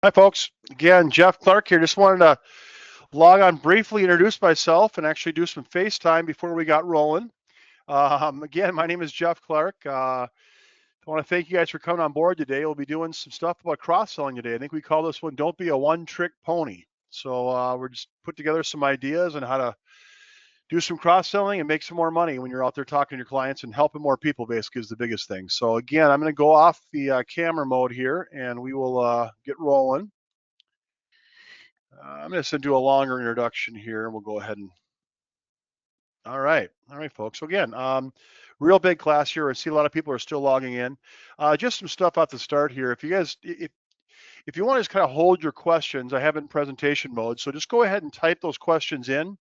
Hi, folks. Again, Jeff Clark here. Just wanted to log on briefly, introduce myself, and actually do some FaceTime before we got rolling. Again, my name is Jeff Clark. I want to thank you guys for coming on board today. We'll be doing some stuff about cross-selling today. I think we call this one "Don't Be a One-Trick Pony." So we're just put together some ideas on how to do some cross-selling and make some more money when you're out there talking to your clients and helping more people. Basically, is the biggest thing. So again, I'm going to go off the camera mode here, and we will get rolling. I'm just going to do a longer introduction here, and we'll go ahead and. All right, folks. So again, real big class here. I see a lot of people are still logging in. Just some stuff at the start here. If you guys, if you want to just kind of hold your questions, I have it in presentation mode. So just go ahead and type those questions in,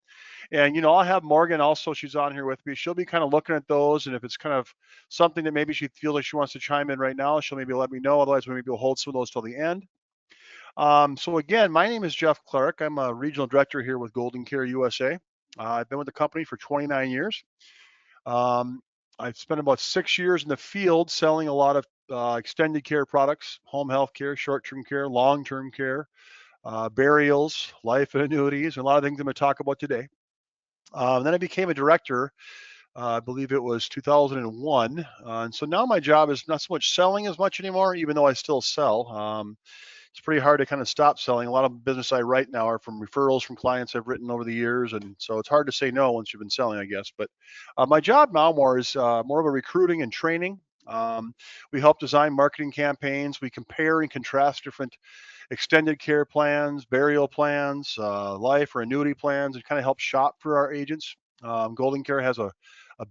and I'll have Morgan also. She's on here with me. She'll be kind of looking at those, and if it's kind of something that maybe she feels like she wants to chime in right now, she'll maybe let me know. Otherwise, maybe we'll hold some of those till the end. So again, my name is Jeff Clark. I'm a regional director here with Golden Care USA. I've been with the company for 29 years. Um, I've spent about 6 years in the field selling a lot of extended care products, home health care, short-term care, long-term care, burials, life and annuities, and a lot of things I'm going to talk about today. Then I became a director. I believe it was 2001. And so now my job is not so much selling as much anymore, even though I still sell. It's pretty hard to kind of stop selling. A lot of business I write now are from referrals from clients I've written over the years, and so it's hard to say no once you've been selling, I guess. But my job now more is more of a recruiting and training. We help design marketing campaigns. We compare and contrast different extended care plans, burial plans, life or annuity plans, and kind of help shop for our agents. Golden Care has a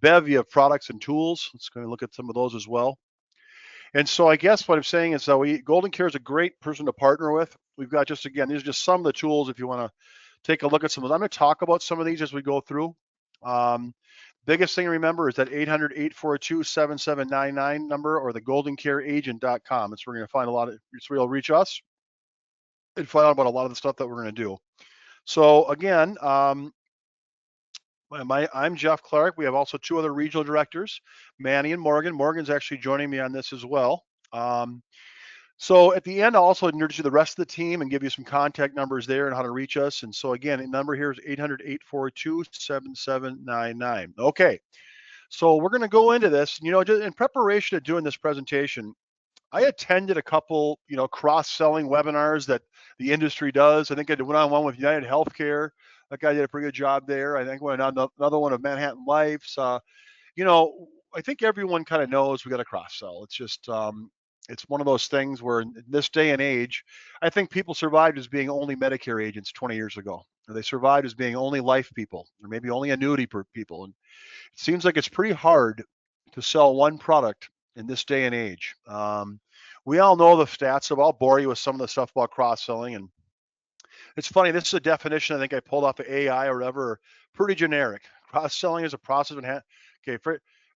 bevy of products and tools. Let's go and look at some of those as well. And so I guess what I'm saying is that Golden Care is a great person to partner with. We've got just, again, these are just some of the tools if you want to take a look at some of them. I'm going to talk about some of these as we go through. Biggest thing to remember is that 800-842-7799 number or the goldencareagent.com. It's where you're going to find a lot of, it's where you'll reach us and find out about a lot of the stuff that we're going to do. So again, I'm Jeff Clark. We have also two other regional directors, Manny and Morgan. Morgan's actually joining me on this as well. So at the end, I'll also introduce you to the rest of the team and give you some contact numbers there and how to reach us. And so again, the number here is 800-842-7799. Okay, so we're going to go into this. Just in preparation of doing this presentation, I attended a couple, cross-selling webinars that the industry does. I think I went on one with United Healthcare. That guy did a pretty good job there. I think went on another one of Manhattan Life's. I think everyone kind of knows we got to cross-sell. It's just, it's one of those things where in this day and age, I think people survived as being only Medicare agents 20 years ago. Or they survived as being only life people, or maybe only annuity people. And it seems like it's pretty hard to sell one product in this day and age. We all know the stats, so I'll bore you with some of the stuff about cross-selling. And it's funny, this is a definition I think I pulled off of AI or whatever, pretty generic. Cross-selling is a process of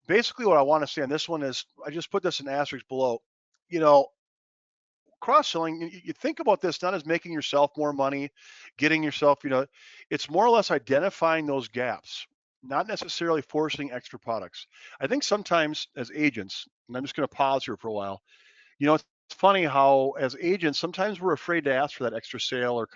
basically what I want to say on this one is, I just put this in asterisk below. You know, Cross-selling, you think about this not as making yourself more money, getting yourself, it's more or less identifying those gaps, not necessarily forcing extra products. I think sometimes as agents, and I'm just going to pause here for a while, it's funny how as agents, sometimes we're afraid to ask for that extra sale, or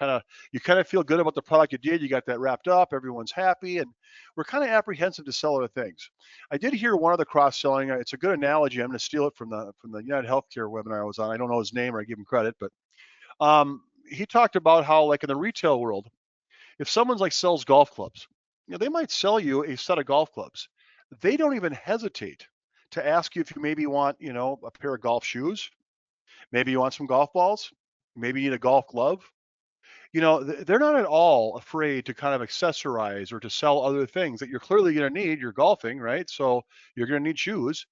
you kind of feel good about the product you did, you got that wrapped up, everyone's happy, and we're kind of apprehensive to sell other things. I did hear one of the cross-selling, it's a good analogy. I'm going to steal it from the United Healthcare webinar I was on. I don't know his name, or I give him credit, but he talked about how, like in the retail world, if someone's like sells golf clubs, they might sell you a set of golf clubs. They don't even hesitate to ask you if you maybe want, a pair of golf shoes. Maybe you want some golf balls. Maybe you need a golf glove. They're not at all afraid to kind of accessorize or to sell other things that you're clearly going to need. You're golfing, right? So you're going to need shoes.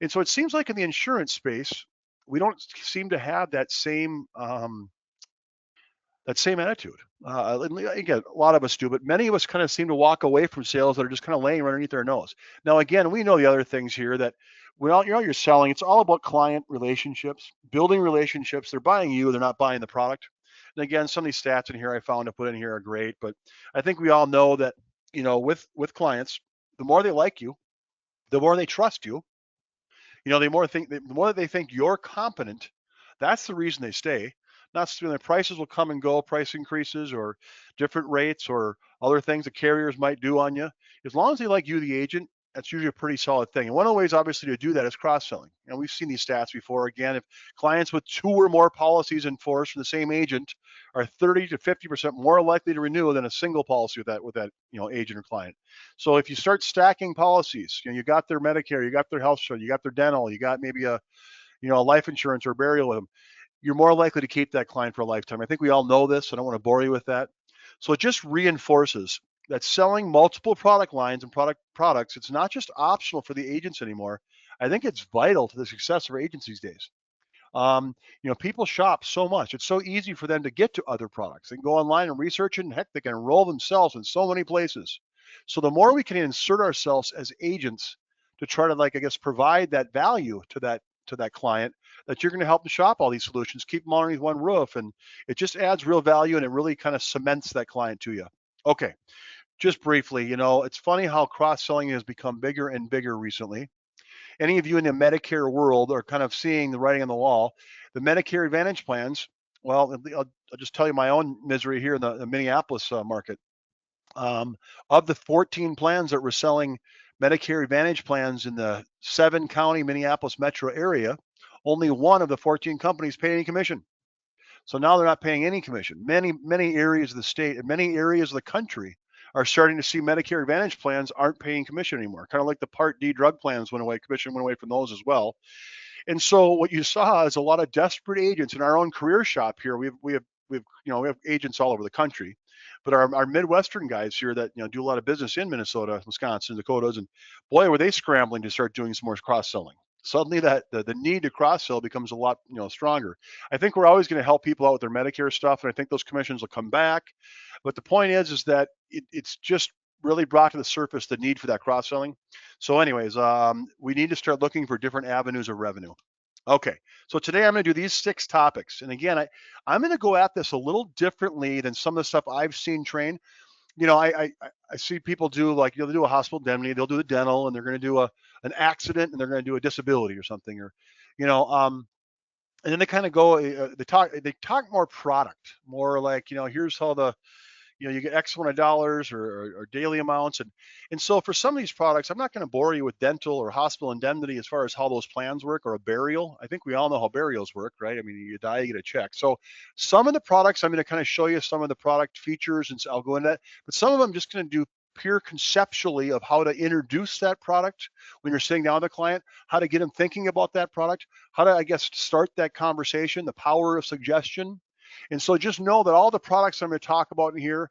And so it seems like in the insurance space, we don't seem to have that same attitude. Again, a lot of us do, but many of us kind of seem to walk away from sales that are just kind of laying right underneath our nose. Now, again, we know the other things here that you're selling. It's all about client relationships, building relationships. They're buying you, they're not buying the product. And again, some of these stats in here I found to put in here are great, but I think we all know that, with clients, the more they like you, the more they trust you, the more that they think you're competent. That's the reason they stay. Not the prices will come and go, price increases or different rates or other things the carriers might do on you. As long as they like you, the agent, that's usually a pretty solid thing. And one of the ways, obviously, to do that is cross-selling. And we've seen these stats before. Again, if clients with 2 or more policies in force from the same agent are 30 to 50% more likely to renew than a single policy with that agent or client. So if you start stacking policies, you got their Medicare, you got their health insurance, you got their dental, you got maybe a life insurance or burial with them, you're more likely to keep that client for a lifetime. I think we all know this. I don't want to bore you with that. So it just reinforces that selling multiple product lines and products, it's not just optional for the agents anymore. I think it's vital to the success of our agents these days. People shop so much. It's so easy for them to get to other products. They can go online and research it, and heck, they can enroll themselves in so many places. So the more we can insert ourselves as agents to try to, like, I guess, provide that value to that client, that you're going to help them shop all these solutions, keep them underneath one roof, and it just adds real value and it really kind of cements that client to you. Okay, just briefly, it's funny how cross-selling has become bigger and bigger recently. Any of you in the Medicare world are kind of seeing the writing on the wall. The Medicare Advantage plans, well, I'll just tell you my own misery here in the Minneapolis market. Of the 14 plans that were selling Medicare Advantage plans in the 7-county Minneapolis metro area, only one of the 14 companies paid any commission. So now they're not paying any commission. Many areas of the state and many areas of the country are starting to see Medicare Advantage plans aren't paying commission anymore. Kind of like the Part D drug plans went away, commission went away from those as well. And so what you saw is a lot of desperate agents in our own career shop here. We have agents all over the country, but our Midwestern guys here that do a lot of business in Minnesota, Wisconsin, Dakotas, and boy, were they scrambling to start doing some more cross selling. Suddenly, that the need to cross sell becomes a lot stronger. I think we're always going to help people out with their Medicare stuff, and I think those commissions will come back. But the point is that it's just really brought to the surface the need for that cross selling. So, anyways, we need to start looking for different avenues of revenue. Okay, so today I'm going to do these 6 topics, and again, I'm going to go at this a little differently than some of the stuff I've seen trained. I see people do, like, they'll do a hospital indemnity, they'll do the dental, and they're going to do an accident, and they're going to do a disability or something, or you know, um, and then they kind of go, they talk more product, more like, here's how you get X amount of dollars or daily amounts. And so for some of these products, I'm not going to bore you with dental or hospital indemnity as far as how those plans work, or a burial. I think we all know how burials work, right? I mean, you die, you get a check. So some of the products, I'm going to kind of show you some of the product features, and so I'll go into that. But some of them I'm just going to do pure conceptually of how to introduce that product when you're sitting down with a client, how to get them thinking about that product, how to, I guess, start that conversation, the power of suggestion. And so just know that all the products I'm going to talk about in here,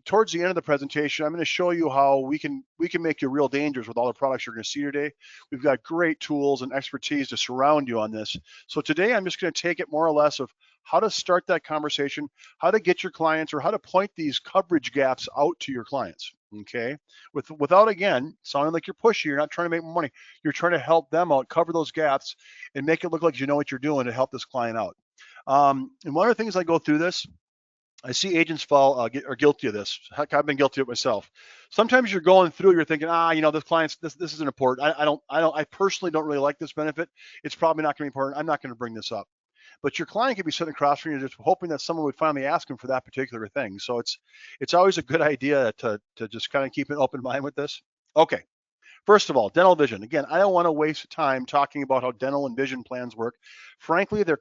towards the end of the presentation, I'm going to show you how we can make you real dangerous with all the products you're going to see today. We've got great tools and expertise to surround you on this. So today I'm just going to take it more or less of how to start that conversation, how to get your clients, or how to point these coverage gaps out to your clients. Okay, without, again, sounding like you're pushy. You're not trying to make more money. You're trying to help them out, cover those gaps, and make it look like you know what you're doing to help this client out. And one of the things I go through this, I see agents are guilty of this. Heck, I've been guilty of it myself. Sometimes you're going through, you're thinking, this client's this isn't important. I personally don't really like this benefit. It's probably not going to be important. I'm not going to bring this up. But your client could be sitting across from you, just hoping that someone would finally ask him for that particular thing. So it's always a good idea to just kind of keep an open mind with this. Okay. First of all, dental vision. Again, I don't want to waste time talking about how dental and vision plans work. Frankly, there's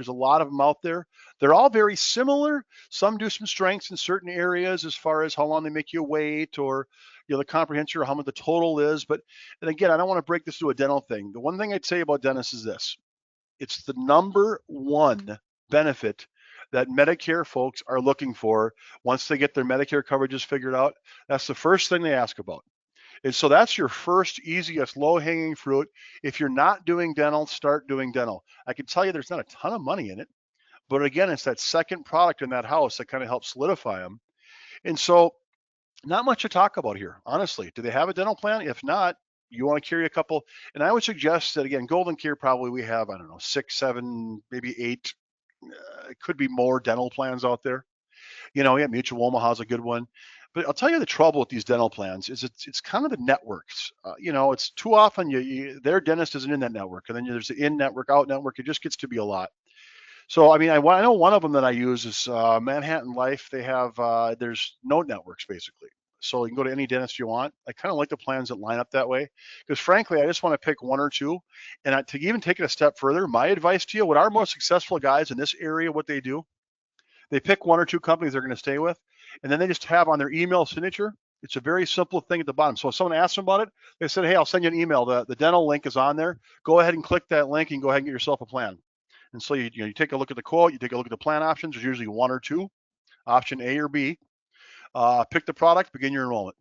a lot of them out there. They're all very similar. Some do some strengths in certain areas as far as how long they make you wait, or the comprehensive, or how much the total is. And again, I don't want to break this to a dental thing. The one thing I'd say about dentists is this: it's the number one benefit that Medicare folks are looking for once they get their Medicare coverages figured out. That's the first thing they ask about. And so that's your first, easiest, low-hanging fruit. If you're not doing dental, start doing dental. I can tell you there's not a ton of money in it, but again, it's that second product in that house that kind of helps solidify them. And so not much to talk about here, honestly. Do they have a dental plan? If not, you want to carry a couple. And I would suggest that, again, Golden Care, probably we have, I don't know, 6, 7, maybe 8. It could be more dental plans out there. Yeah, Mutual Omaha's a good one. But I'll tell you, the trouble with these dental plans is it's kind of the networks. It's too often their dentist isn't in that network, and then there's the in network, out network. It just gets to be a lot. So, I mean, I know one of them that I use is Manhattan Life. They have, there's note networks basically. So you can go to any dentist you want. I kind of like the plans that line up that way because frankly, I just want to pick one or two. And to even take it a step further, my advice to you, what our most successful guys in this area, what they do, they pick one or two companies they're going to stay with, and then they just have on their email signature. It's a very simple thing at the bottom. So if someone asks them about it, they said, "Hey, I'll send you an email. The dental link is on there. Go ahead and click that link and go ahead and get yourself a plan." And so you take a look at the quote, you take a look at the plan options. There's usually one or two, option A or B. Pick the product, begin your enrollment.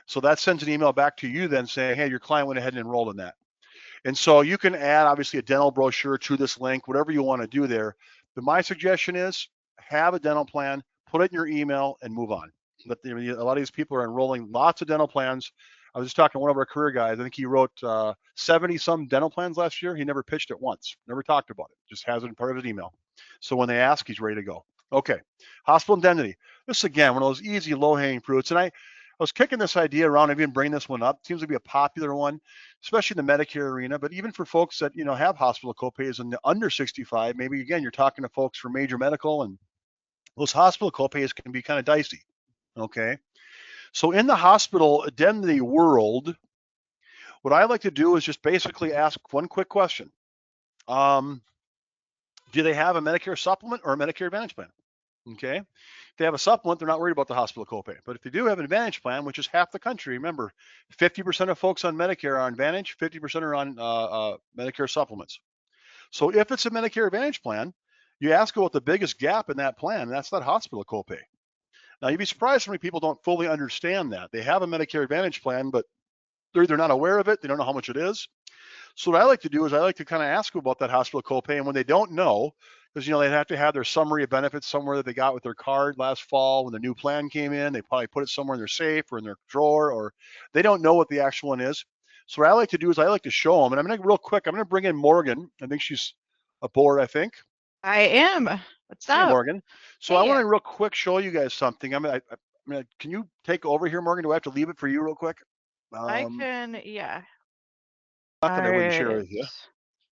So that sends an email back to you then saying, "Hey, your client went ahead and enrolled in that." And so you can add obviously a dental brochure to this link, whatever you want to do there. But my suggestion is have a dental plan, put it in your email, and move on. But a lot of these people are enrolling lots of dental plans. I was just talking to one of our career guys. I think he wrote 70 some dental plans last year. He never pitched it once, never talked about it, just has it in part of his email. So when they ask, he's ready to go. Okay, hospital indemnity. This is again one of those easy, low-hanging fruits. And I was kicking this idea around. I've been bringing this one up. It seems to be a popular one, especially in the Medicare arena. But even for folks that have hospital copays and under 65, maybe again you're talking to folks for major medical, and those hospital copays can be kind of dicey. Okay, so in the hospital indemnity world, what I like to do is just basically ask one quick question. Do they have a Medicare supplement or a Medicare Advantage plan? Okay. If they have a supplement, they're not worried about the hospital copay. But if they do have an Advantage plan, which is half the country, remember, 50% of folks on Medicare are on Advantage, 50% are on Medicare supplements. So if it's a Medicare Advantage plan, you ask about the biggest gap in that plan, and that's that hospital copay. Now, you'd be surprised how many people don't fully understand that. They have a Medicare Advantage plan, but they're not aware of it. They don't know how much it is. So what I like to do is I like to kind of ask them about that hospital copay, and when they don't know, because they have to have their summary of benefits somewhere that they got with their card last fall when the new plan came in. They probably put it somewhere in their safe or in their drawer, or they don't know what the actual one is. So what I like to do is I like to show them, and I'm going to real quick. I'm going to bring in Morgan. I think she's aboard. I think. I am. What's Hey, up? Morgan. So I Hey. want to real quick show you guys something. Can you take over here, Morgan? Do I have to leave it for you real quick? I can, yeah. Not All that I wouldn't share it right. with you.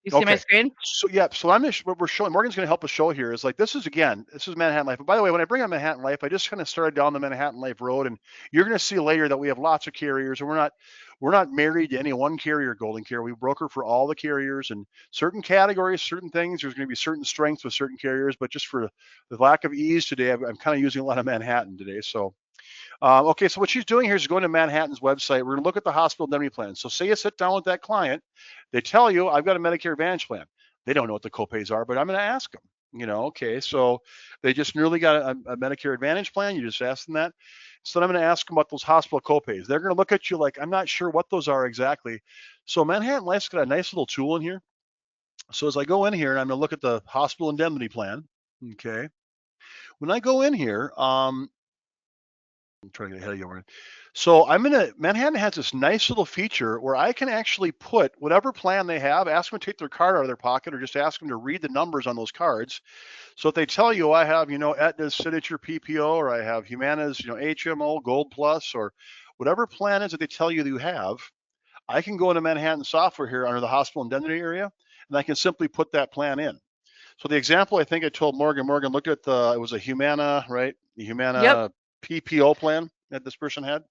You see my Okay. screen? So yeah, so what we're showing, Morgan's going to help us show here is like this is Manhattan Life. But by the way, when I bring on Manhattan Life, I just kind of started down the Manhattan Life road, and you're going to see later that we have lots of carriers, and we're not married to any one carrier, Golden Care. We broker for all the carriers, and certain categories, certain things. There's going to be certain strengths with certain carriers, but just for the lack of ease today, I'm kind of using a lot of Manhattan today. So okay, so what she's doing here is going to Manhattan's website. We're going to look at the hospital indemnity plan. So say you sit down with that client, they tell you, I've got a Medicare Advantage plan. They don't know what the copays are, but I'm going to ask them. Okay, so they just nearly got a Medicare Advantage plan. You just ask them that. So I'm going to ask them about those hospital copays. They're going to look at you like, I'm not sure what those are exactly. So Manhattan Life's got a nice little tool in here. So as I go in here and I'm going to look at the hospital indemnity plan, okay, when I go in here, I'm trying to get ahead of you. So Manhattan has this nice little feature where I can actually put whatever plan they have, ask them to take their card out of their pocket or just ask them to read the numbers on those cards. So if they tell you I have, Aetna's Signature PPO or I have Humana's, HMO Gold Plus or whatever plan is that they tell you that you have, I can go into Manhattan software here under the hospital indemnity area and I can simply put that plan in. So the example I think I told Morgan looked at it was a Humana, right? The Yep. Humana PPO plan that this person had.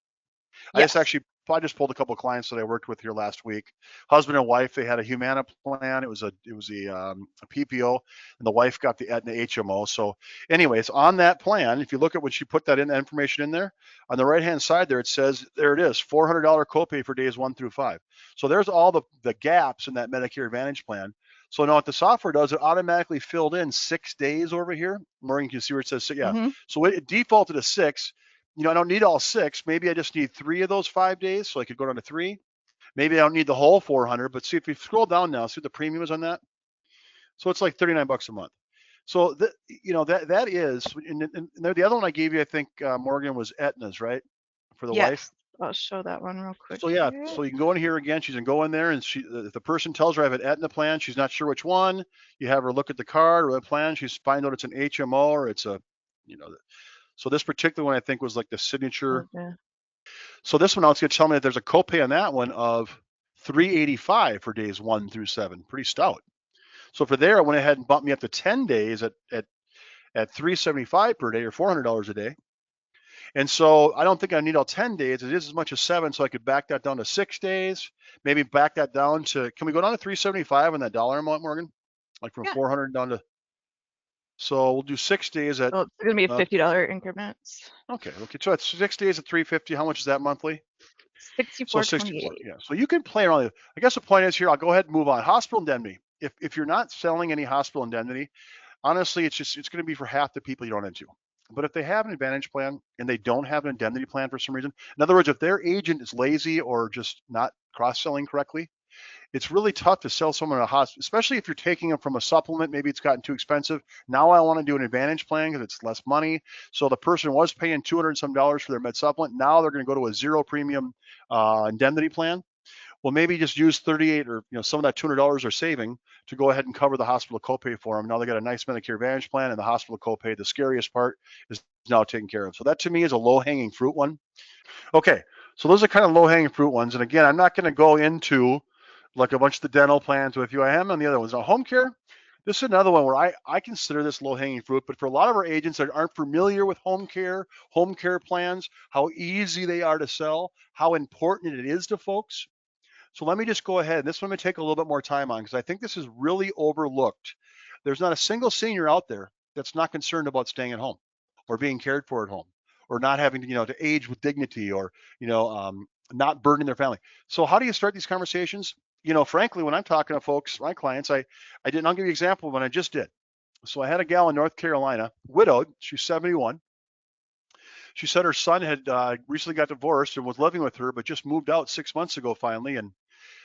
Yes. I just pulled a couple of clients that I worked with here last week. Husband and wife, they had a Humana plan. It was a PPO, and the wife got the Aetna HMO. So, anyways, on that plan, if you look at when she put that information in there, on the right hand side there, it says there it is, $400 copay for days 1 through 5. So there's all the gaps in that Medicare Advantage plan. So now what the software does, it automatically filled in 6 days over here. Maureen, you can see where it says, yeah. Mm-hmm. So it defaulted to 6. I don't need all 6. Maybe I just need 3 of those 5 days, so I could go down to 3. Maybe I don't need the whole 400, but see if we scroll down now, see what the premium is on that. So it's like $39 a month. So that is, and the other one I gave you, I think Morgan, was Aetna's, right, for the wife. Yes. I'll show that one real quick So yeah, here. so you can go in here again. She's gonna go in there, and if the person tells her I have an Aetna plan, she's not sure which one. You have her look at the card or the plan. She's find out it's an HMO or it's a, you know. So this particular one I think was like the signature. Okay. So this one now it's going to tell me that there's a copay on that one of $385 for days 1 through 7. Pretty stout. So for there, I went ahead and bumped me up to 10 days at $375 per day or $400 a day. And so I don't think I need all 10 days. It is as much as 7, so I could back that down to 6 days. Maybe back that down to, can we go down to 375 on that dollar amount, Morgan? Like from 400 down to, so we'll do 6 days at, well, it's going to be $50 increments. Okay, so it's 6 days at 350. How much is that monthly? So 64, 64.28. yeah. So you can play around. I guess the point is here, I'll go ahead and move on. Hospital indemnity. If you're not selling any hospital indemnity, honestly, it's going to be for half the people you run into. But if they have an Advantage plan and they don't have an indemnity plan for some reason, in other words, if their agent is lazy or just not cross-selling correctly, it's really tough to sell someone a hospital, especially if you're taking them from a supplement. Maybe it's gotten too expensive. Now I want to do an Advantage plan because it's less money. So the person was paying $200 and some for their med supplement. Now they're going to go to a zero premium indemnity plan. Well, maybe just use 38 or some of that $200 they're saving to go ahead and cover the hospital copay for them. Now they got a nice Medicare Advantage plan, and the hospital copay, the scariest part, is now taken care of. So that to me is a low-hanging fruit one. Okay, so those are kind of low-hanging fruit ones. And again, I'm not going to go into like a bunch of the dental plans with you. I am on the other ones. Now, home care, this is another one where I consider this low-hanging fruit, but for a lot of our agents that aren't familiar with home care plans, how easy they are to sell, how important it is to folks. So let me just go ahead. This one I'm going to take a little bit more time on because I think this is really overlooked. There's not a single senior out there that's not concerned about staying at home or being cared for at home or not having to age with dignity or not burdening their family. So how do you start these conversations? Frankly, when I'm talking to folks, my clients, I'll give you an example of what I just did. So I had a gal in North Carolina, widowed. She's 71. She said her son had recently got divorced and was living with her, but just moved out 6 months ago finally. And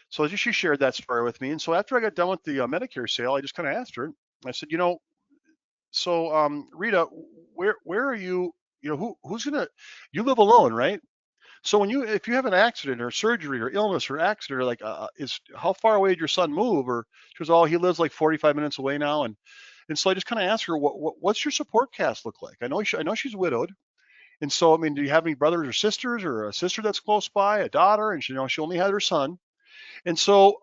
so she shared that story with me. And so after I got done with the Medicare sale, I just kind of asked her. I said, so Rita, where are you? Who's gonna? You live alone, right? So if you have an accident or surgery or illness or accident, or like is how far away did your son move? Or she goes, oh, he lives like 45 minutes away now. And so I just kind of asked her, what's your support cast look like? I know she's widowed. And so, I mean, do you have any brothers or sisters or a sister that's close by, a daughter? And she only had her son. And so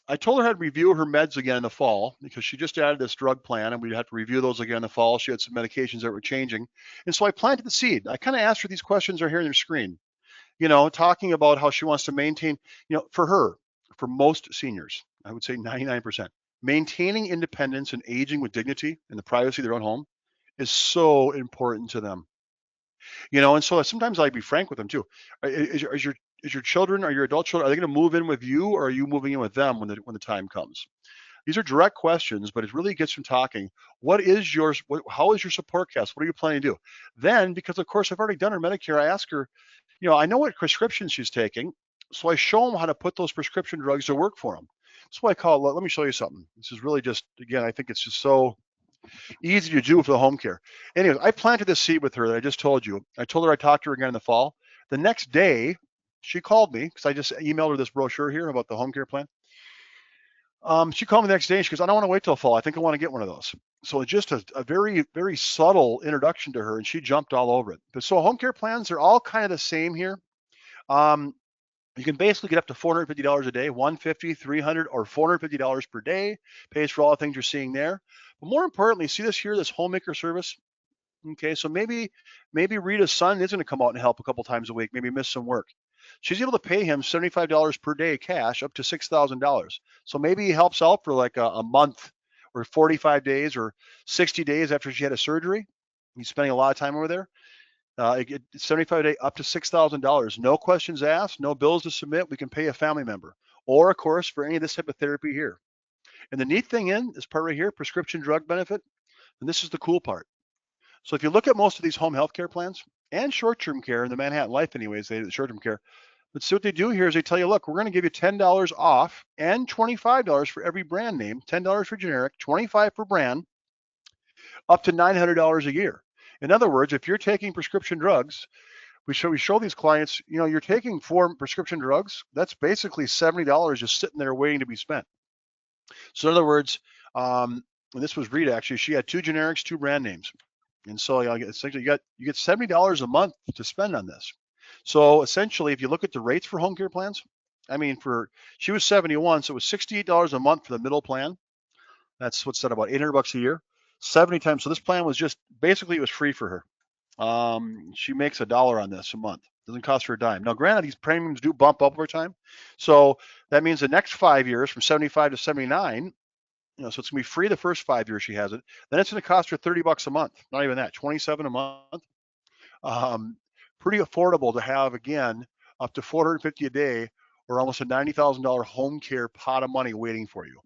I told her I had to review her meds again in the fall because she just added this drug plan and we'd have to review those again in the fall. She had some medications that were changing. And so I planted the seed. I kind of asked her these questions are here on your screen, talking about how she wants to maintain, for her, for most seniors, I would say 99%, maintaining independence and aging with dignity in the privacy of their own home is so important to them. And so sometimes I'd be frank with them too. Is your children or your adult children, are they going to move in with you or are you moving in with them when the time comes? These are direct questions, but it really gets them talking. What is yours? How is your support cast? What are you planning to do? Then, because of course I've already done her Medicare, I ask her, I know what prescriptions she's taking, so I show them how to put those prescription drugs to work for them. That's what I call, let me show you something. This is really just, again, I think it's just so easy to do for the home care. Anyways, I planted this seed with her that I just told you. I told her I'd talk to her again in the fall. The next day, she called me because I just emailed her this brochure here about the home care plan. She called me the next day and she goes, I don't want to wait till fall. I think I want to get one of those. So it's just a very, very subtle introduction to her and she jumped all over it. But so home care plans are all kind of the same here. You can basically get up to $450 a day, $150, $300, or $450 per day. Pays for all the things you're seeing there. But more importantly, see this here, this homemaker service. Okay, so maybe Rita's son is going to come out and help a couple times a week, maybe miss some work. She's able to pay him $75 per day cash, up to $6,000. So maybe he helps out for like a month or 45 days or 60 days after she had a surgery. He's spending a lot of time over there. 75 a day, up to $6,000. No questions asked, no bills to submit. We can pay a family member. Or, of course, for any of this type of therapy here. And the neat thing in this part right here, prescription drug benefit, and this is the cool part. So if you look at most of these home health care plans and short-term care in the Manhattan Life anyways, they the short-term care, but so what they do here is they tell you, look, we're going to give you $10 off and $25 for every brand name, $10 for generic, $25 for brand, up to $900 a year. In other words, if you're taking prescription drugs, we show these clients, you're taking 4 prescription drugs, that's basically $70 just sitting there waiting to be spent. So in other words, and this was Rita actually, she had 2 generics, 2 brand names. And so essentially you get $70 a month to spend on this. So essentially, if you look at the rates for home care plans, I mean, she was 71, so it was $68 a month for the middle plan. That's what's that, about 800 bucks a year, 70 times. So this plan was just basically, it was free for her. She makes $1 on this a month. Doesn't cost her a dime. Now, granted, these premiums do bump up over time, so that means the next 5 years, from 75 to 79, so it's gonna be free the first 5 years she has it. Then it's gonna cost her 30 bucks a month. Not even that, 27 a month. Um, Pretty affordable to have, again, up to 450 a day, or almost a $90,000 home care pot of money waiting for you.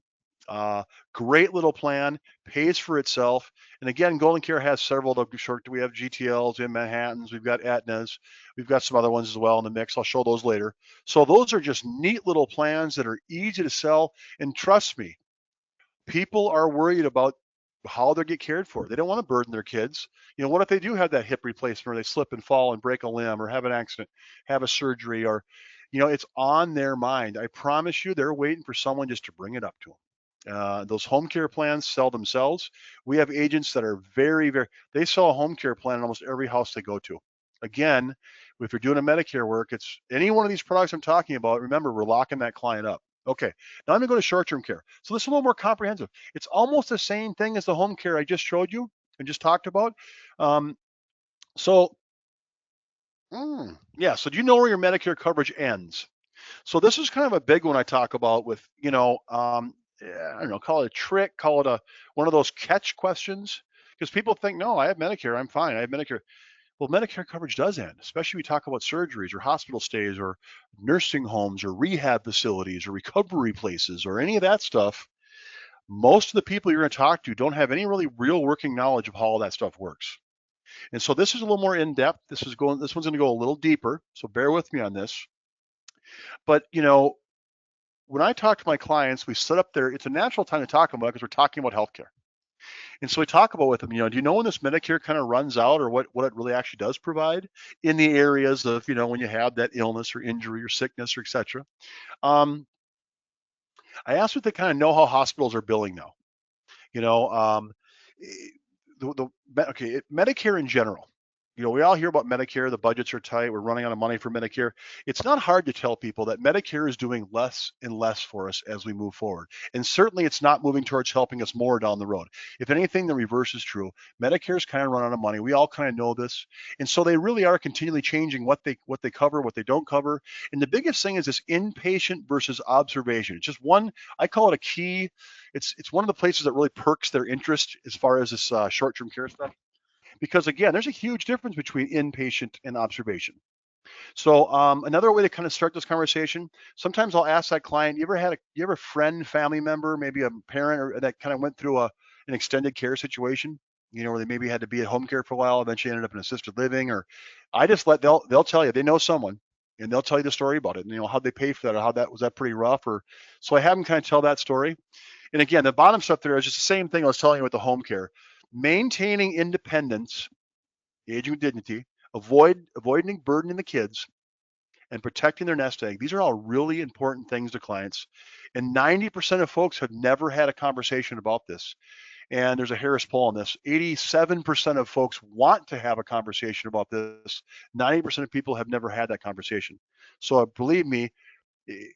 Uh, Great little plan, pays for itself. And again, Golden Care has several of the short. We have GTLs in Manhattans, we've got Aetnas, we've got some other ones as well in the mix. I'll show those later. So those are just neat little plans that are easy to sell. And trust me, people are worried about how they get cared for. They don't want to burden their kids. What if they do have that hip replacement, or they slip and fall and break a limb, or have an accident, have a surgery, or, it's on their mind. I promise you, they're waiting for someone just to bring it up to them. Those home care plans sell themselves. We have agents that are very, very, they sell a home care plan in almost every house they go to. Again, if you're doing a Medicare work, it's any one of these products I'm talking about. Remember, we're locking that client up. Okay, now I'm gonna go to short-term care. So this is a little more comprehensive. It's almost the same thing as the home care I just showed you and just talked about. Um, so, yeah, so do you know where your Medicare coverage ends? So this is kind of a big one I talk about with, I don't know, call it a trick, call it one of those catch questions, because people think, no, I have Medicare, I'm fine, I have Medicare. Well, Medicare coverage does end, especially when we talk about surgeries or hospital stays or nursing homes or rehab facilities or recovery places or any of that stuff. Most of the people you're going to talk to don't have any really real working knowledge of how all that stuff works. And so this is a little more in depth. This one's going to go a little deeper. So bear with me on this. But, when I talk to my clients, we set up there, it's a natural time to talk about it because we're talking about healthcare. And so we talk about with them, do you know when this Medicare kind of runs out, or what it really actually does provide in the areas of, when you have that illness or injury or sickness or et cetera. I asked if they kind of know how hospitals are billing now. You know, eh, Medicare in general. We all hear about Medicare. The budgets are tight. We're running out of money for Medicare. It's not hard to tell people that Medicare is doing less and less for us as we move forward. And certainly it's not moving towards helping us more down the road. If anything, the reverse is true. Medicare's kind of run out of money. We all kind of know this. And so they really are continually changing what they cover, what they don't cover. And the biggest thing is this inpatient versus observation. It's just one, I call it a key. It's one of the places that really perks their interest as far as this short-term care stuff. Because again, there's a huge difference between inpatient and observation. So another way to kind of start this conversation, sometimes I'll ask that client, you ever a friend, family member, maybe a parent, or that kind of went through an extended care situation, where they maybe had to be at home care for a while, eventually ended up in assisted living, or they'll tell you they know someone, and they'll tell you the story about it, and how'd they pay for that, or how that was that pretty rough, or so I have them kind of tell that story. And again, the bottom stuff there is just the same thing I was telling you with the home care. Maintaining independence, aging with dignity, avoiding burdening the kids, and protecting their nest egg. These are all really important things to clients. And 90% of folks have never had a conversation about this. And there's a Harris poll on this. 87% of folks want to have a conversation about this. 90% of people have never had that conversation. So believe me,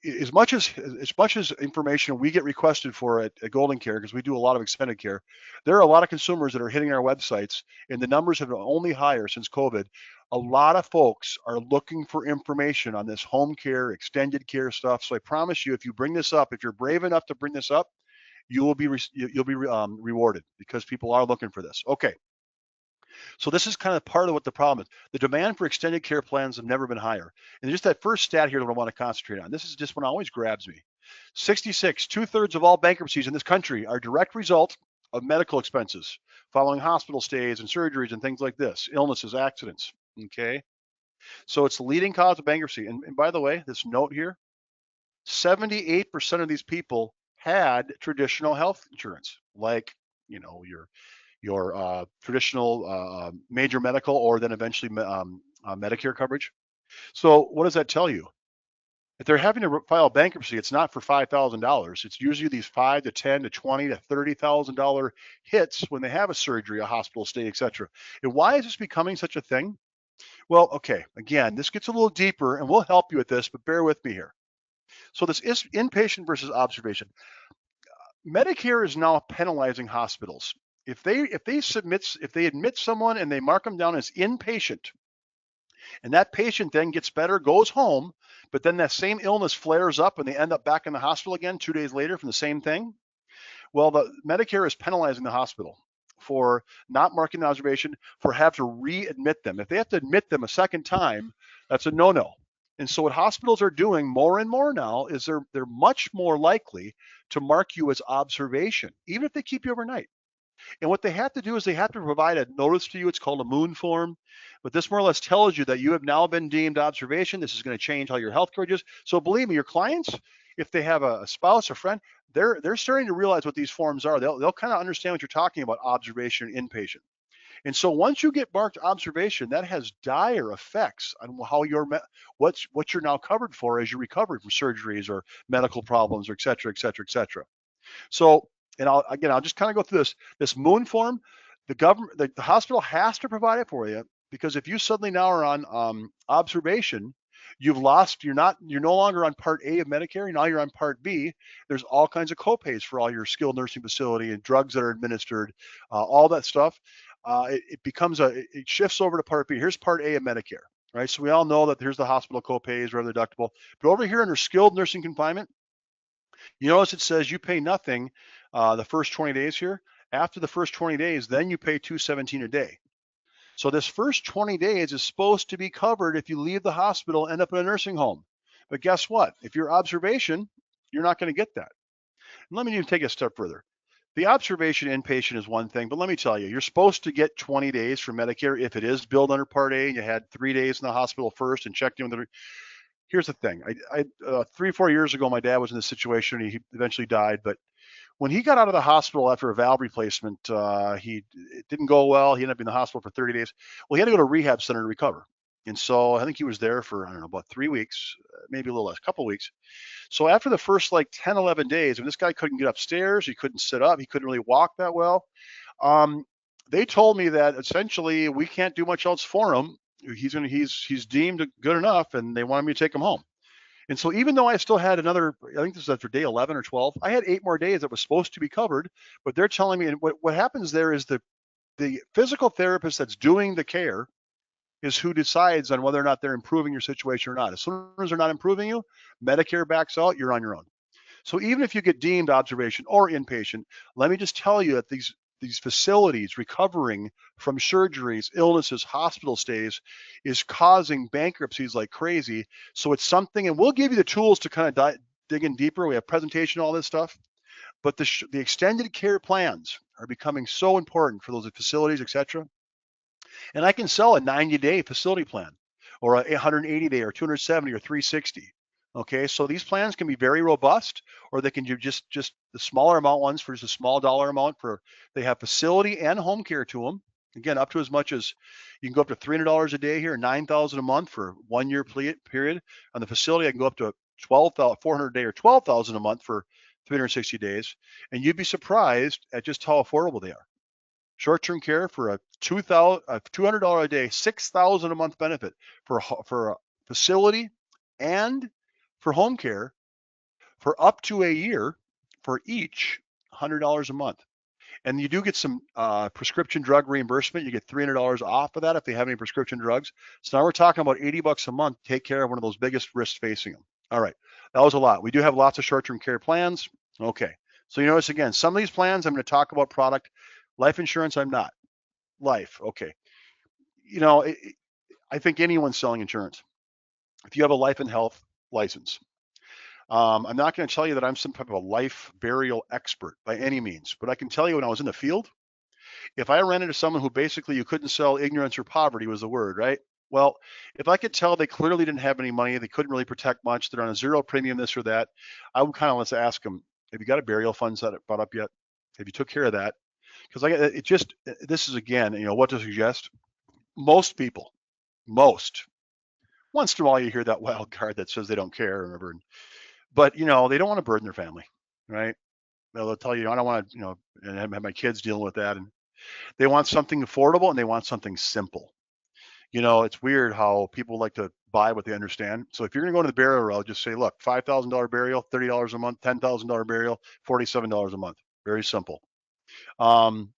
as much as information we get requested for at Golden Care, because we do a lot of extended care, there are a lot of consumers that are hitting our websites, and the numbers have been only higher since COVID. A lot of folks are looking for information on this home care, extended care stuff. So I promise you, if you bring this up, if you're brave enough to bring this up, you'll be rewarded, because people are looking for this. Okay. So this is kind of part of what the problem is. The demand for extended care plans have never been higher. And just that first stat here that I want to concentrate on. This is just one that always grabs me. 66, 2/3 of all bankruptcies in this country are direct result of medical expenses following hospital stays and surgeries and things like this, illnesses, accidents. Okay. So it's the leading cause of bankruptcy. And by the way, this note here, 78% of these people had traditional health insurance, like, your traditional major medical, or then eventually Medicare coverage. So what does that tell you? If they're having to file bankruptcy, it's not for $5,000. It's usually these $5 to $10 to $20 to $30,000 hits when they have a surgery, a hospital stay, etc. And why is this becoming such a thing? Well, okay, again, this gets a little deeper, and we'll help you with this, but bear with me here. So this is inpatient versus observation. Medicare is now penalizing hospitals. If they admit someone and they mark them down as inpatient, and that patient then gets better, goes home, but then that same illness flares up and they end up back in the hospital again 2 days later from the same thing, well, the Medicare is penalizing the hospital for not marking the observation, for have to readmit them. If they have to admit them a second time, that's a no-no. And so what hospitals are doing more and more now is they're much more likely to mark you as observation, even if they keep you overnight. And what they have to do is they have to provide a notice to you. It's called a moon form. But this more or less tells you that you have now been deemed observation. This is going to change how your health coverage is. So believe me, your clients, if they have a spouse or friend, they're starting to realize what these forms are. They'll kind of understand what you're talking about, observation, inpatient. And so once you get marked observation, that has dire effects on how what you're now covered for as you recover from surgeries or medical problems, or et cetera, et cetera, et cetera. So, and I'll just kind of go through this moon form. The government, the hospital has to provide it for you, because if you suddenly now are on observation, you've lost. You're no longer on Part A of Medicare. Now you're on Part B. There's all kinds of copays for all your skilled nursing facility and drugs that are administered, all that stuff. It shifts over to Part B. Here's Part A of Medicare, right? So we all know that here's the hospital copays, rather deductible. But over here under skilled nursing confinement, you notice it says you pay nothing the first 20 days here. After the first 20 days, then you pay $217 a day. So this first 20 days is supposed to be covered if you leave the hospital, end up in a nursing home. But guess what? If you're observation, you're not going to get that. And let me even take it a step further. The observation inpatient is one thing, but let me tell you, you're supposed to get 20 days for Medicare if it is billed under Part A and you had 3 days in the hospital first and checked in with the. Here's the thing. 3 or 4 years ago, my dad was in this situation. He eventually died, but when he got out of the hospital after a valve replacement, it didn't go well. He ended up in the hospital for 30 days. Well, he had to go to a rehab center to recover. And so I think he was there for, I don't know, about 3 weeks, maybe a little less, a couple of weeks. So after the first like 10, 11 days, when this guy couldn't get upstairs, he couldn't sit up, he couldn't really walk that well, they told me that essentially we can't do much else for him. He's deemed good enough, and they wanted me to take him home. And so even though I still had another, I think this is after day 11 or 12, I had 8 more days that was supposed to be covered, but they're telling me, and what happens there is the physical therapist that's doing the care is who decides on whether or not they're improving your situation or not. As soon as they're not improving you, Medicare backs out, you're on your own. So even if you get deemed observation or inpatient, let me just tell you that these facilities recovering from surgeries, illnesses, hospital stays is causing bankruptcies like crazy. So it's something, and we'll give you the tools to kind of dig in deeper. We have presentation, all this stuff, but the extended care plans are becoming so important for those facilities, et cetera. And I can sell a 90-day facility plan or a 180-day or 270 or 360. Okay, so these plans can be very robust, or they can do just the smaller amount ones for just a small dollar amount. They have facility and home care to them. Again, up to as much as you can go up to $300 a day here, $9,000 a month for 1 year period. On the facility, I can go up to $400 a day or $12,000 a month for 360 days, and you'd be surprised at just how affordable they are. Short-term care for a $200 a day, $6,000 a month benefit for a facility and for home care for up to a year for each $100 a month. And you do get some prescription drug reimbursement. You get $300 off of that if they have any prescription drugs. So now we're talking about $80 a month to take care of one of those biggest risks facing them. All right, that was a lot. We do have lots of short-term care plans. Okay, so you notice again, some of these plans I'm going to talk about product. Life insurance, I'm not. Life, okay. You know, I think anyone's selling insurance. If you have a life and health license, I'm not going to tell you that I'm some type of a life burial expert by any means, but I can tell you when I was in the field, if I ran into someone who basically you couldn't sell, ignorance or poverty was the word, right? Well, if I could tell they clearly didn't have any money, they couldn't really protect much, they're on a zero premium, this or that, I would kind of let's ask them, have you got a burial fund set brought up yet? Have you took care of that? Because this is again, what to suggest. Most people, once in a while you hear that wild card that says they don't care, remember, but they don't want to burden their family, right? They'll tell you, I don't want to, and have my kids dealing with that, and they want something affordable and they want something simple. It's weird how people like to buy what they understand. So if you're going to go to the burial route, just say, look, $5,000 burial, $30 a month, $10,000 burial, $47 a month. Very simple. Um,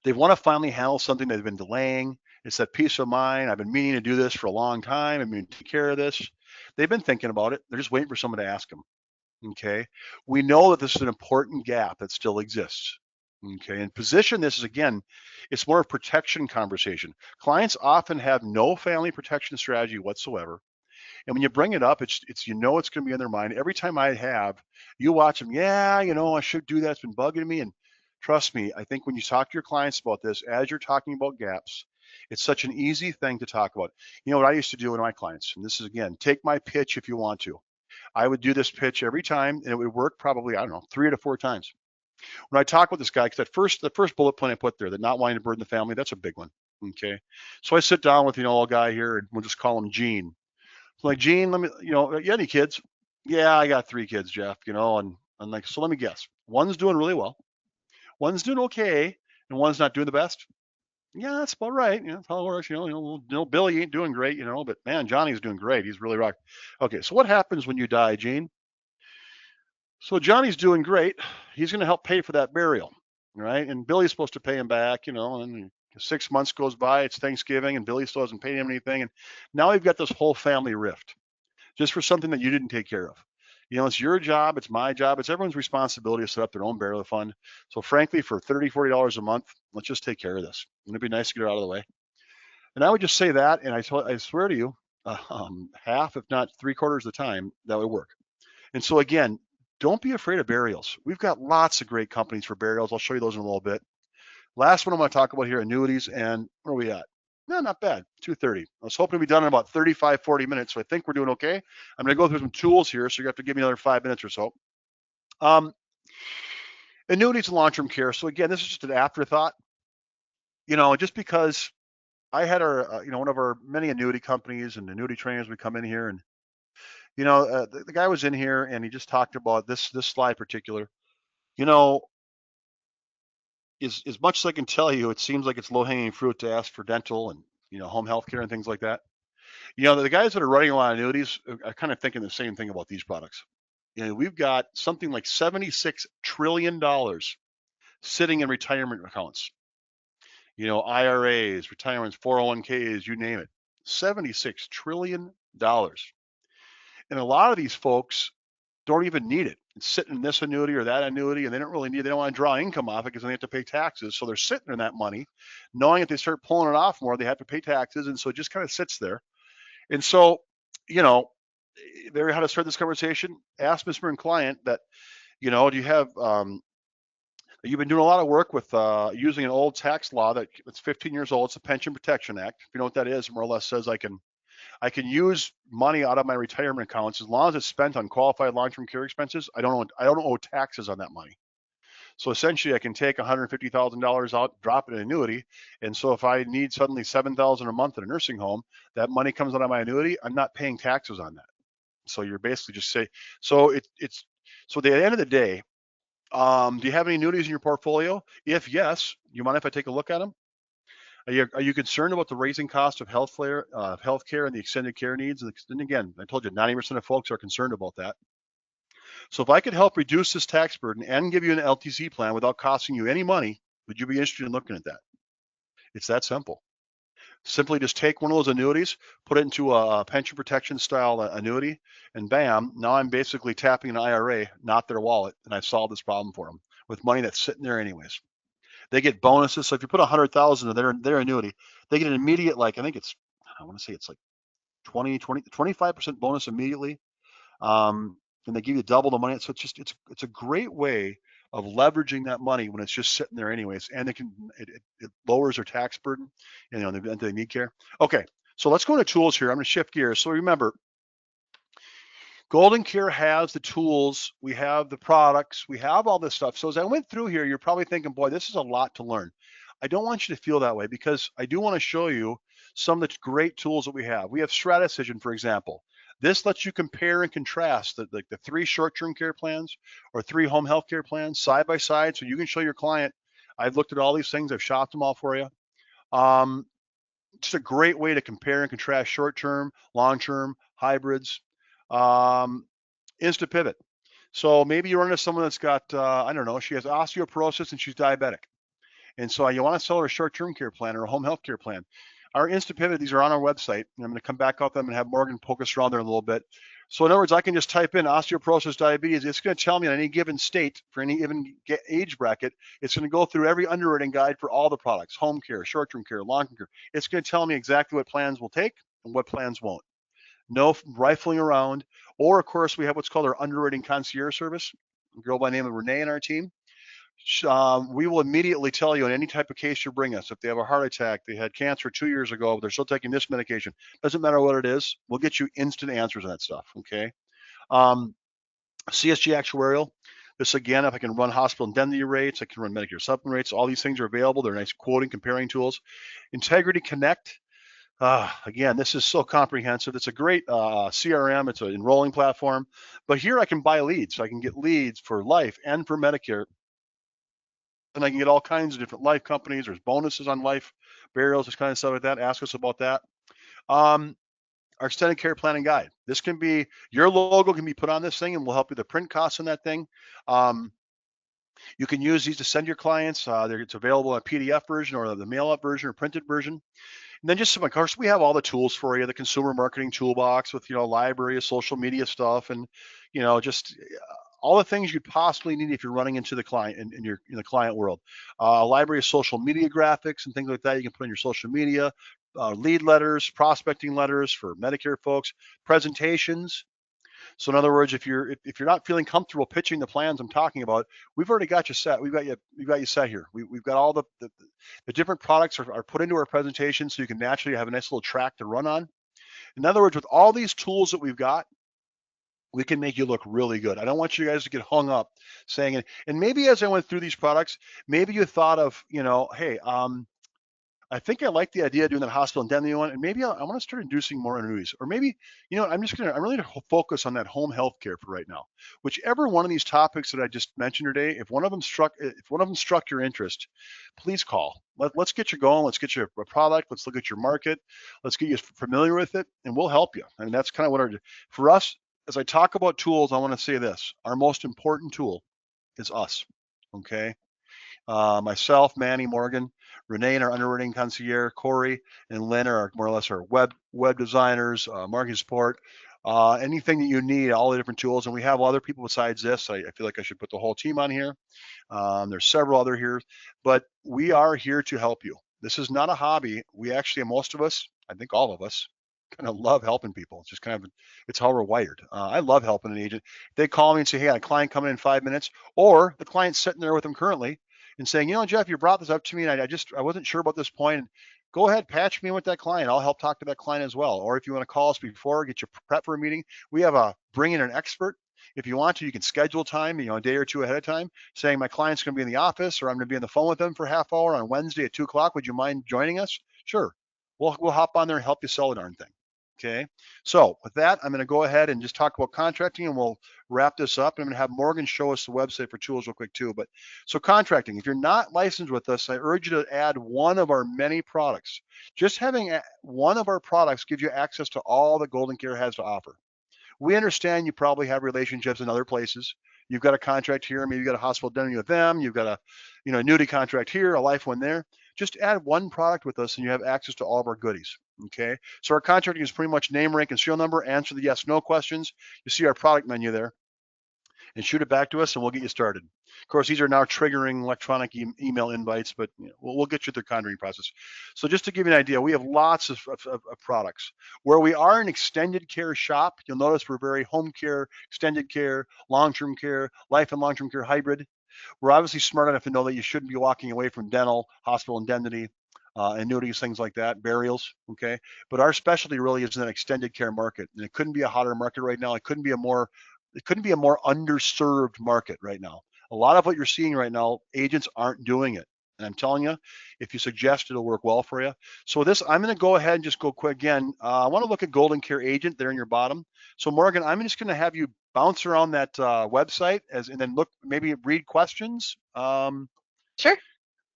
they want to finally handle something they've been delaying. It's that peace of mind. I've been meaning to do this for a long time. I've been to take care of this. They've been thinking about it. They're just waiting for someone to ask them. Okay. We know that this is an important gap that still exists. Okay. And position this is, again, it's more of protection conversation. Clients often have no family protection strategy whatsoever. And when you bring it up, it's it's going to be in their mind. Every time you watch them, yeah, I should do that. It's been bugging me. And trust me, I think when you talk to your clients about this, as you're talking about gaps, it's such an easy thing to talk about. What I used to do with my clients, and this is, again, take my pitch if you want to. I would do this pitch every time, and it would work probably, I don't know, 3 to 4 times. When I talk with this guy, because the first bullet point I put there, that not wanting to burden the family, that's a big one. Okay. So I sit down with, a guy here, and we'll just call him Gene. So like, Gene, let me, you any kids? Yeah, I got 3 kids, Jeff, and I'm like, so let me guess. One's doing really well, one's doing okay, and one's not doing the best. Yeah, that's about right. That's how it works. Billy ain't doing great, but man, Johnny's doing great. He's really rock. Okay, so what happens when you die, Gene? So Johnny's doing great. He's going to help pay for that burial, right? And Billy's supposed to pay him back, and 6 months goes by, it's Thanksgiving, and Billy still hasn't paid him anything. And now we've got this whole family rift just for something that you didn't take care of. It's your job, it's my job, it's everyone's responsibility to set up their own burial fund. So frankly, for $30, $40 a month, let's just take care of this. Wouldn't it be nice to get it out of the way? And I would just say that, and I swear to you, half, if not 3/4 of the time, that would work. And so again, don't be afraid of burials. We've got lots of great companies for burials. I'll show you those in a little bit. Last one I'm going to talk about here, annuities, and where are we at? No, not bad, 2:30. I was hoping to be done in about 35, 40 minutes, so I think we're doing okay. I'm going to go through some tools here, so you have to give me another 5 minutes or so. Annuities and long-term care. So again, this is just an afterthought. Just because I had one of our many annuity companies and annuity trainers would come in here, and the guy was in here and he just talked about this slide particular. As much as I can tell you, it seems like it's low-hanging fruit to ask for dental and home health care and things like that. The guys that are running a lot of annuities are kind of thinking the same thing about these products. We've got something like $76 trillion sitting in retirement accounts. IRAs, retirements, 401ks, you name it. $76 trillion. And a lot of these folks don't even need it. It's sitting in this annuity or that annuity, and they don't want to draw income off it because they have to pay taxes. So they're sitting in that money, knowing if they start pulling it off more, they have to pay taxes. And so it just kind of sits there. And so, there, how to start this conversation. Ask Mr. and client that, do you have, you've been doing a lot of work with using an old tax law that's 15 years old. It's the Pension Protection Act. If you know what that is, it more or less says I can use money out of my retirement accounts as long as it's spent on qualified long-term care expenses. I don't owe taxes on that money. So essentially, I can take $150,000 out, drop it in annuity, and so if I need suddenly $7,000 a month in a nursing home, that money comes out of my annuity. I'm not paying taxes on that. So you're basically just say so. So at the end of the day, do you have any annuities in your portfolio? If yes, you mind if I take a look at them? Are you concerned about the raising cost of healthcare and the extended care needs? And again, I told you 90% of folks are concerned about that. So if I could help reduce this tax burden and give you an LTC plan without costing you any money, would you be interested in looking at that? It's that simple. Simply just take one of those annuities, put it into a pension protection style annuity, and bam, now I'm basically tapping an IRA, not their wallet, and I've solved this problem for them with money that's sitting there anyways. They get bonuses. So if you put 100,000 in their annuity, they get an immediate, I think I want to say it's like 25% bonus immediately. And they give you double the money. So it's a great way of leveraging that money when it's just sitting there anyways. And it lowers their tax burden, in the event they need care. Okay, so let's go into tools here. I'm going to shift gears. So remember, Golden Care has the tools, we have the products, we have all this stuff. So as I went through here, you're probably thinking, boy, this is a lot to learn. I don't want you to feel that way because I do want to show you some of the great tools that we have. We have Stratecision, for example. This lets you compare and contrast the 3 short-term care plans or 3 home health care plans side by side, so you can show your client, I've looked at all these things, I've shopped them all for you. just a great way to compare and contrast short-term, long-term, hybrids. Instant pivot. So maybe you run into someone that's got, I don't know, she has osteoporosis and she's diabetic. And so you want to sell her a short-term care plan or a home health care plan. Our instant pivot, these are on our website. And I'm going to come back up them and have Morgan poke us around there a little bit. So in other words, I can just type in osteoporosis, diabetes. It's going to tell me on any given state for any given age bracket, it's going to go through every underwriting guide for all the products, home care, short-term care, long-term care. It's going to tell me exactly what plans will take and what plans won't. No rifling around. Or of course, we have what's called our underwriting concierge service. A girl by the name of Renee in our team. We will immediately tell you in any type of case you bring us. If they have a heart attack, they had cancer 2 years ago, but they're still taking this medication. Doesn't matter what it is. We'll get you instant answers on that stuff. Okay. CSG actuarial. This again, if I can run hospital indemnity rates, I can run Medicare supplement rates. All these things are available. They're nice quoting, comparing tools. Integrity Connect. Again, this is so comprehensive. It's a great CRM. It's an enrolling platform. But here I can buy leads. I can get leads for life and for Medicare. And I can get all kinds of different life companies. There's bonuses on life, burials, this kind of stuff like that. Ask us about that. Our extended care planning guide. This can be, your logo can be put on this thing and we'll help you with the print costs on that thing. You can use these to send your clients. It's available in a PDF version or the mail up version or printed version. And then just, of course, we have all the tools for you, the consumer marketing toolbox with, library of social media stuff and, just all the things you'd possibly need if you're running into the client in the client world. A library of social media graphics and things like that you can put on your social media, lead letters, prospecting letters for Medicare folks, presentations. So in other words, if you're not feeling comfortable pitching the plans I'm talking about, we've already got you set. We've got you set here. We've got all the different products are put into our presentation so you can naturally have a nice little track to run on. In other words, with all these tools that we've got, we can make you look really good. I don't want you guys to get hung up saying, and maybe as I went through these products, maybe you thought of, hey, I think I like the idea of doing that hospital indemnity one, and maybe I want to start inducing more annuities, or maybe, I'm really going to focus on that home health care for right now. Whichever one of these topics that I just mentioned today, if one of them struck your interest, please call. Let's get you going. Let's get you a product. Let's look at your market. Let's get you familiar with it, and we'll help you. I mean, that's kind of what for us, as I talk about tools, I want to say this: our most important tool is us. Okay. Myself, Manny, Morgan, Renee, and our underwriting concierge, Corey, and Lynn are more or less our web designers, marketing support, anything that you need, all the different tools. And we have other people besides this. I feel like I should put the whole team on here. There's several other here, but we are here to help you. This is not a hobby. We actually, most of us, I think all of us, kind of love helping people. It's just it's how we're wired. I love helping an agent. They call me and say, hey, I got a client coming in 5 minutes, or the client's sitting there with them currently and saying, Jeff, you brought this up to me and I wasn't sure about this point. Go ahead, patch me with that client. I'll help talk to that client as well. Or if you want to call us before, get you prep for a meeting. We have bring in an expert. If you want to, you can schedule time, a day or two ahead of time, saying my client's going to be in the office or I'm going to be on the phone with them for half hour on Wednesday at 2:00. Would you mind joining us? Sure. We'll hop on there and help you sell the darn thing. Okay. So with that, I'm going to go ahead and just talk about contracting and we'll wrap this up. I'm going to have Morgan show us the website for tools real quick too. But so contracting, if you're not licensed with us, I urge you to add one of our many products. Just having one of our products gives you access to all that Golden Care has to offer. We understand you probably have relationships in other places. You've got a contract here, maybe you've got a hospital indemnity with them, you've got a annuity contract here, a life one there. Just add one product with us and you have access to all of our goodies. Okay, so our contracting is pretty much name, rank, and serial number, answer the yes, no questions. You see our product menu there and shoot it back to us and we'll get you started. Of course, these are now triggering electronic email invites, but we'll get you through the contracting process. So just to give you an idea, we have lots of products. Where we are an extended care shop, you'll notice we're very home care, extended care, long-term care, life and long-term care hybrid. We're obviously smart enough to know that you shouldn't be walking away from dental, hospital indemnity, annuities, things like that, burials, okay? But our specialty really is in an extended care market, and it couldn't be a hotter market right now. It couldn't be a more underserved market right now. A lot of what you're seeing right now, agents aren't doing it. And I'm telling you, if you suggest, it'll work well for you. So this, I'm going to go ahead and just go quick again. I want to look at Golden Care Agent there in your bottom. So Morgan, I'm just going to have you bounce around that website and then look, maybe read questions. Sure.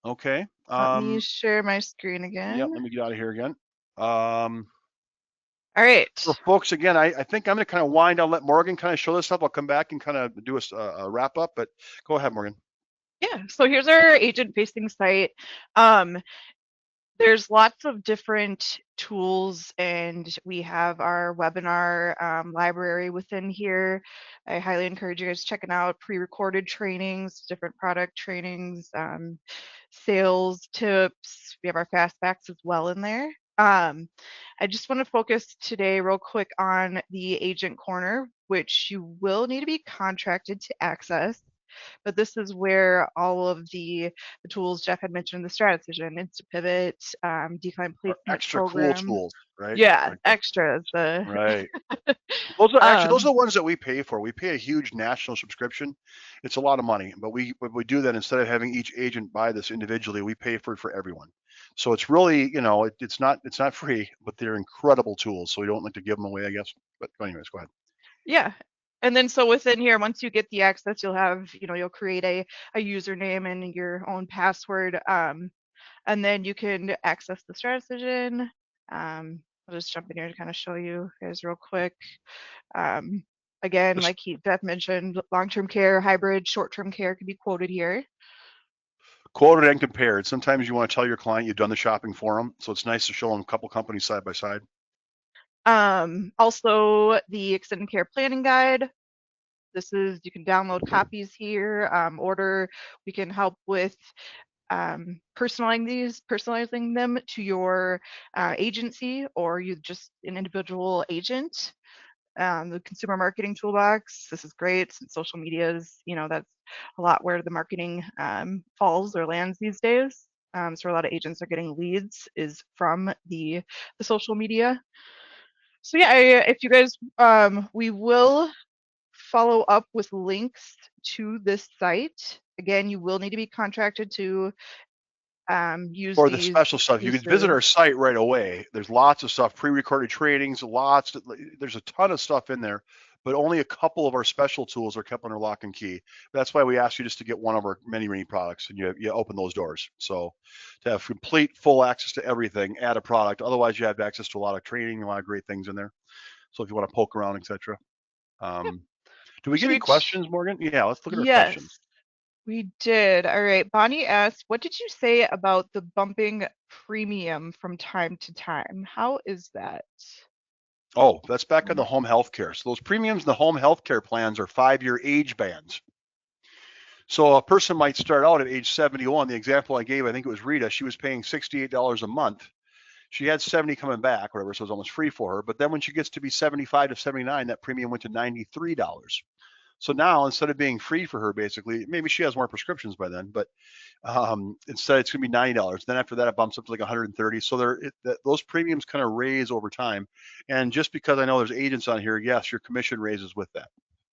Okay. Let me share my screen Yep. again. Let me get out of here again. Um, All for right. folks, again, I think I'm going to kind of wind down, let Morgan kind of show this up. I'll come back and kind of do a wrap up, but go ahead, Morgan. Yeah. So here's our agent facing site. Um, there's lots of different tools, and we have our webinar library within here. I highly encourage you guys checking out pre-recorded trainings, different product trainings, sales tips. We have our fast facts as well in there. I just want to focus today real quick on the agent corner, which you will need to be contracted to access. But this is where all of the tools Jeff had mentioned, the Stratecision, Instapivot, decline Or placement extra cool program. tools, right? Yeah, Like the, extras. The right. Those are the um, ones that we pay for. We pay a huge national subscription. It's a lot of money, but we do that instead of having each agent buy this individually. We pay for it for everyone. So it's really, it's not free, but they're incredible tools. So we don't like to give them away, I guess. But anyways, go ahead. yeah. And then so within here, once you get the access, you'll have, you'll create a username and your own password. And then you can access the Stratecision. I'll just jump in here to kind of show you guys real quick. Um, again, Just like Jeff mentioned, long-term care, hybrid, short-term care can be quoted here. quoted and compared. Sometimes you want to tell your client you've done the shopping for them. So it's nice to show them a couple companies side by side. Also, the extended care planning guide. This is, you can download copies here, order. We can help with personalizing them to your agency, or you just an individual agent. The consumer marketing toolbox. This is great since social media is, that's a lot where the marketing falls or lands these days. So a lot of agents are getting leads is from the social media. So yeah, if you guys, we will follow up with links to this site. Again, you will need to be contracted to use For the these special stuff, you can visit exclusive. our site right away. There's lots of stuff, pre-recorded trainings, there's a ton of stuff in there, but only a couple of our special tools are kept under lock and key. That's why we ask you just to get one of our many, many products, and you open those doors. So to have complete, full access to everything, add a product. Otherwise, you have access to a lot of training, a lot of great things in there. So if you want to poke around, etc. Yep. Do we get Should any we? questions, Morgan? Yeah, let's look at our questions. Yes. We did. All right. Bonnie asked, what did you say about the bumping premium from time to time? How is that? Oh, that's back on the home health care. So those premiums in the home health care plans are 5-year age bands. So a person might start out at age 71. The example I gave, I think it was Rita, she was paying $68 a month. She had 70 coming back, whatever, so it was almost free for her. But then when she gets to be 75 to 79, that premium went to $93. So now instead of being free for her, basically, maybe she has more prescriptions by then, but instead it's going to be $90. Then after that, it bumps up to like 130. So those premiums kind of raise over time. And just because I know there's agents on here, yes, your commission raises with that.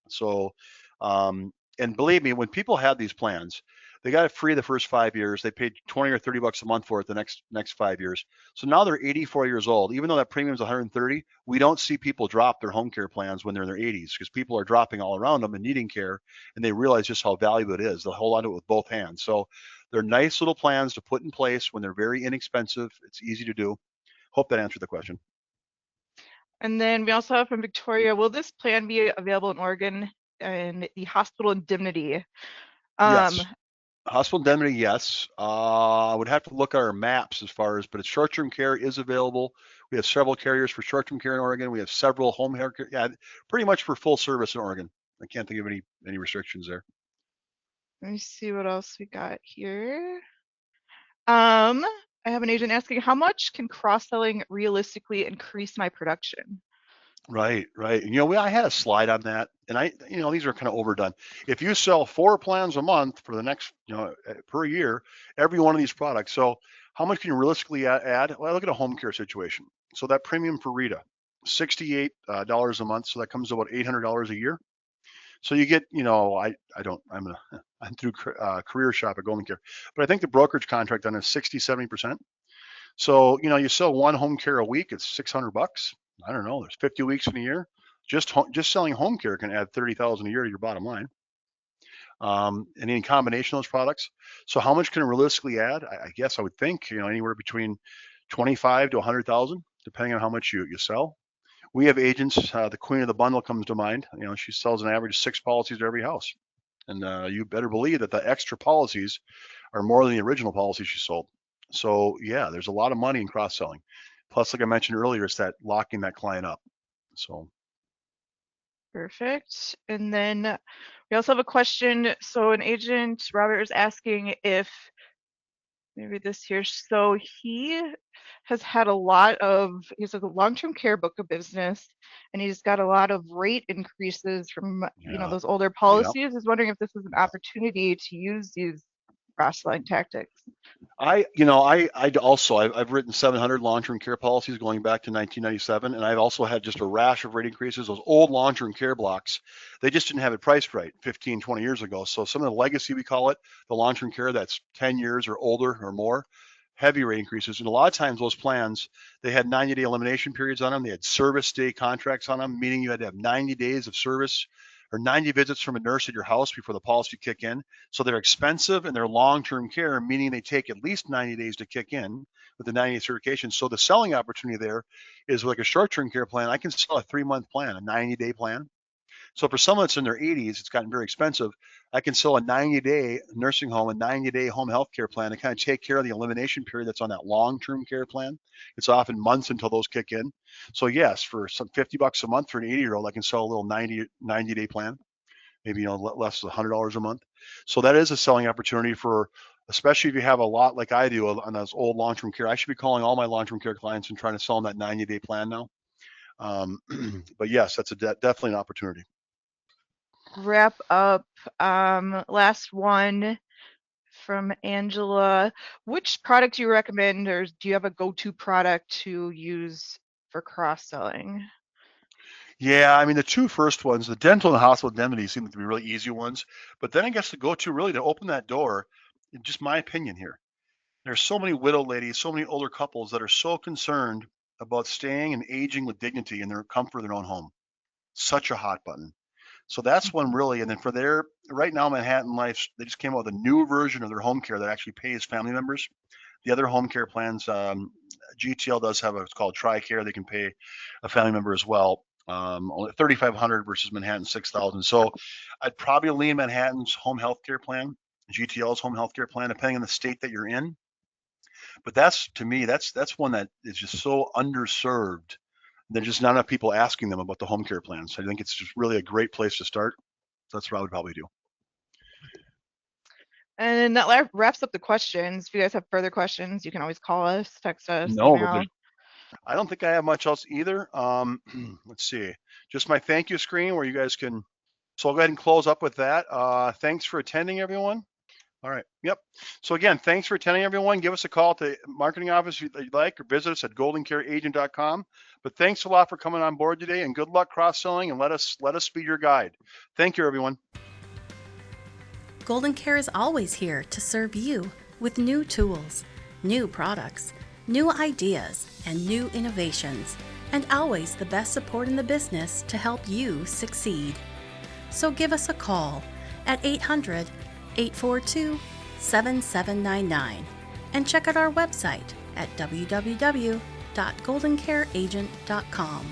So, and believe me, when people have these plans, they got it free the first 5 years. They paid 20 or 30 bucks a month for it the next 5 years. So now they're 84 years old. Even though that premium is 130, we don't see people drop their home care plans when they're in their 80s because people are dropping all around them and needing care, and they realize just how valuable it is. They'll hold on to it with both hands. So they're nice little plans to put in place when they're very inexpensive. It's easy to do. Hope that answered the question. And then we also have from Victoria, will this plan be available in Oregon and the hospital indemnity? Um, Yes. Hospital indemnity, yes. I would have to look at our maps as far as, but it's short-term care is available. We have several carriers for short-term care in Oregon. We have several home care. Yeah, pretty much for full service in Oregon. I can't think of any restrictions there. let me see what else we got here. I have an agent asking, how much can cross-selling realistically increase my production? Right, right. And, I had a slide on that, and these are kind of overdone. If you sell 4 plans a month for the next, per year, every one of these products. So how much can you realistically add? Well, look at a home care situation. So that premium for Rita, $68 a month. So that comes to about $800 a year. So you get, I'm through career shop at Golden Care, but I think the brokerage contract on is 60, 70%. So, you sell one home care a week, it's 600 bucks. I don't know, there's 50 weeks in a year. Just selling home care can add 30,000 a year to your bottom line. And in combination of those products. So how much can it realistically add? I guess I would think, anywhere between 25 to 100,000. depending on how much you sell. We have agents, the queen of the bundle comes to mind. She sells an average of 6 policies to every house. And you better believe that the extra policies are more than the original policies she sold. So yeah, there's a lot of money in cross-selling. Plus, like I mentioned earlier, it's that locking that client up. So Perfect. And then we also have a question. So an agent, Robert, is asking if, maybe this here. So he has had he's a long-term care book of business, and he's got a lot of rate increases from, yeah, those older yeah. policies. He's wondering if this is an opportunity to use these cross-selling tactics. I've written 700 long-term care policies going back to 1997, and I've also had just a rash of rate increases. Those old long-term care blocks, they just didn't have it priced right 15, 20 years ago. So some of the legacy, we call it, the long-term care that's 10 years or older or more, heavy rate increases. And a lot of times those plans, they had 90-day elimination periods on them. They had service day contracts on them, meaning you had to have 90 days of service or 90 visits from a nurse at your house before the policy kick in. So they're expensive and they're long-term care, meaning they take at least 90 days to kick in with the 90-day certification. So the selling opportunity there is like a short-term care plan. I can sell a 3-month plan, a 90-day plan. So for someone that's in their 80s, it's gotten very expensive. I can sell a 90-day nursing home, a 90-day home health care plan to kind of take care of the elimination period that's on that long-term care plan. It's often months until those kick in. So yes, for some $50 a month for an 80-year-old, I can sell a little 90-day plan, maybe less than $100 a month. So that is a selling opportunity for, especially if you have a lot like I do on those old long-term care. I should be calling all my long-term care clients and trying to sell them that 90-day plan now. But yes, that's definitely an opportunity. Wrap up. Last one from Angela. Which product do you recommend, or do you have a go-to product to use for cross-selling? Yeah, I mean, the two first ones, the dental and hospital indemnity, seem to be really easy ones. But then I guess the go-to really to open that door, just my opinion here, there's so many widow ladies, so many older couples that are so concerned about staying and aging with dignity in their comfort of their own home. Such a hot button. So that's one really. And then for their, right now, Manhattan Life, they just came out with a new version of their home care that actually pays family members. The other home care plans, GTL does have it's called TRICARE. They can pay a family member as well. Only 3,500 versus Manhattan 6,000. So I'd probably lean Manhattan's home health care plan, GTL's home health care plan, depending on the state that you're in. But that's, to me, that's one that is just so underserved. There's just not enough people asking them about the home care plans. So I think it's just really a great place to start. So that's what I would probably do. And that wraps up the questions. If you guys have further questions, you can always call us, text us, No, but email. I don't think I have much else either. Let's see, just my thank you screen where you guys can. So I'll go ahead and close up with that. Thanks for attending, everyone. All right. Yep. So again, thanks for attending, everyone. Give us a call to marketing office if you'd like, or visit us at goldencareagent.com. But thanks a lot for coming on board today, and good luck cross-selling, and let us be your guide. Thank you, everyone. Golden Care is always here to serve you with new tools, new products, new ideas, and new innovations, and always the best support in the business to help you succeed. So give us a call at 800-842-7799 and check out our website at www.goldencareagent.com.